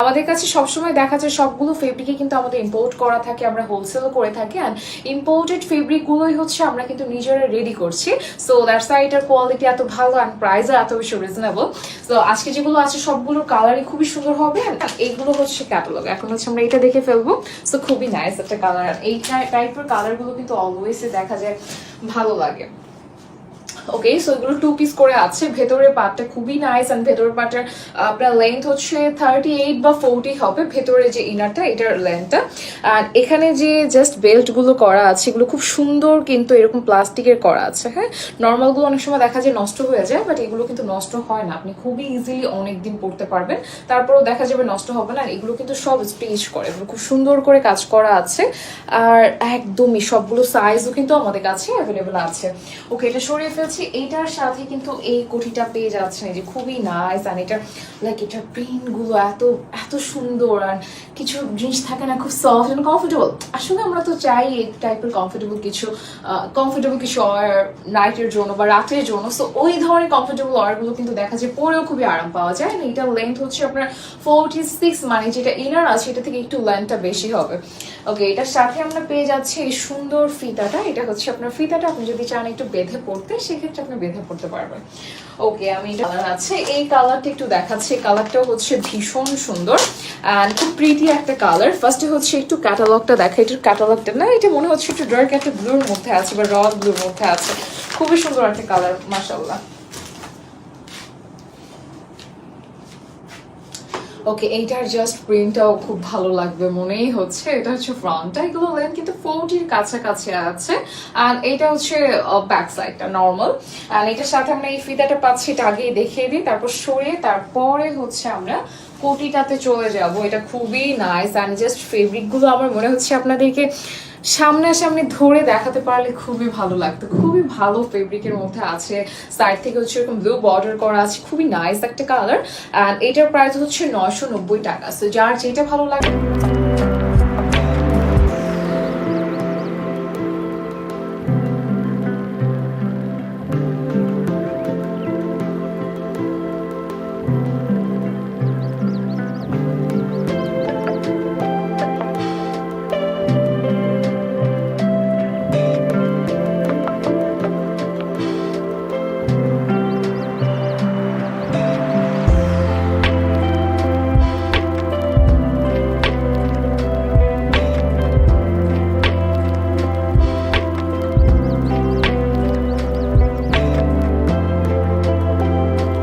আমাদের কাছে সবসময় দেখা যায় সবগুলো ফেব্রিকই কিন্তু আমাদের ইম্পোর্ট করা থাকে, আমরা হোলসেলও করে থাকি। অ্যান্ড ইম্পোর্টেড ফেব্রিকগুলোই হচ্ছে আমরা কিন্তু নিজেরা রেডি করছি। সো দ্যাটস ওয়াই এটার কোয়ালিটি এত ভালো অ্যান্ড প্রাইসও এত বেশি রিজনেবল। তো আজকে যেগুলো আছে সবগুলোর কালারই খুবই সুন্দর হবে। এইগুলো হচ্ছে ক্যাটালগ, এখন হচ্ছে আমরা এটা দেখে ফেলবো। সো খুবই নাইস একটা কালার। এই টাইপের কালারগুলো কিন্তু অলওয়েজ দেখা যায় ভালো লাগে। ওকে, সো এগুলো 2 পিস করে আছে। ভেতরের পার্টটা খুবই নাইস অ্যান্ড ভেতরের পার্টটার আপনার লেন্থ হচ্ছে 38 বা 40 হবে। ভেতরে যে ইনারটা এটার লেন্থটা। আর এখানে যে জাস্ট বেল্টগুলো করা আছে এগুলো খুব সুন্দর, কিন্তু এরকম প্লাস্টিকের করা আছে। হ্যাঁ, নর্মালগুলো অনেক সময় দেখা যায় নষ্ট হয়ে যায়, বাট এগুলো কিন্তু নষ্ট হয় না, আপনি খুবই ইজিলি অনেকদিন পরতে পারবেন, তারপরেও দেখা যাবে নষ্ট হবে না। আর এগুলো কিন্তু সব স্টিচ করে, এগুলো খুব সুন্দর করে কাজ করা আছে। আর একদমই সবগুলো সাইজও কিন্তু আমাদের কাছে অ্যাভেলেবেল আছে। ওকে, এটা সরিয়ে ফেলছি। এইটার সাথে কিন্তু এই কোটিটা পেয়ে যাচ্ছেন, এই যে খুবই নাইস। আর এটা লাইক এটার প্রিন্ট গুলো এত এত সুন্দর। আর কিছু জিনিস থাকে না খুব সফট এন্ড কমফোর্টেবল, আসলে আমরা তো চাই এই টাইপের কমফোর্টেবল কিছু নাইটের জন্য বা রাতের জন্য। সো ওই ধরনের কমফোর্টেবল ওয়ারগুলো কিন্তু দেখা যায় পরেও খুবই আরাম পাওয়া যায়। আর এটার লেন্থ হচ্ছে আপনার 46, মানে যেটা ইনার আছে এটা থেকে একটু লেন্থটা বেশি হবে। ওকে, এটার সাথে আমরা পেয়ে যাচ্ছি এই সুন্দর ফিতাটা। এটা হচ্ছে আপনার ফিতাটা, আপনি যদি চান একটু বেঁধে পড়তে সেক্ষেত্রে আপনি বেঁধে পড়তে পারবেন। ওকে, আমি এটা কালার আছে, এই কালারটা একটু দেখাচ্ছি। এই কালারটাও হচ্ছে ভীষণ সুন্দর অ্যান্ড খুব প্রিটি একটা কালার। ফার্স্টে হচ্ছে একটু ক্যাটালগটা দেখা। এটার ক্যাটালগটা না, এটা মনে হচ্ছে একটু ডার্ক একটা ব্লুর মধ্যে আছে বা রড ব্লুর মধ্যে আছে। খুবই সুন্দর একটা কালার, মাশাআল্লাহ। ওকে, এইটার জাস্ট প্রিন্টটাও খুব ভালো লাগবে মনেই হচ্ছে। এটা হচ্ছে ফ্রন্টটা, এগুলো লেন্থ কিন্তু 40-র কাছাকাছি আছে। আর এটা হচ্ছে ব্যাক সাইডটা নর্মাল। আর এটার সাথে আমরা এই ফিতাটা পাচ্ছি, এটা আগেই দেখিয়ে দিই, তারপর সরিয়ে তারপরে হচ্ছে আমরা কোটিটাতে চলে যাব। এটা খুবই নাইস অ্যান্ড জাস্ট ফেব্রিকগুলো আমার মনে হচ্ছে আপনাদেরকে সামনাসামনি ধরে দেখাতে পারলে খুবই ভালো লাগতো। খুবই ভালো ফেব্রিকের মধ্যে আছে, সাইড থেকে হচ্ছে এরকম ব্লু বর্ডার করা আছে, খুবই নাইস একটা কালার। অ্যান্ড এটার প্রাইস হচ্ছে 990 টাকা। সো যার যেটা ভালো লাগে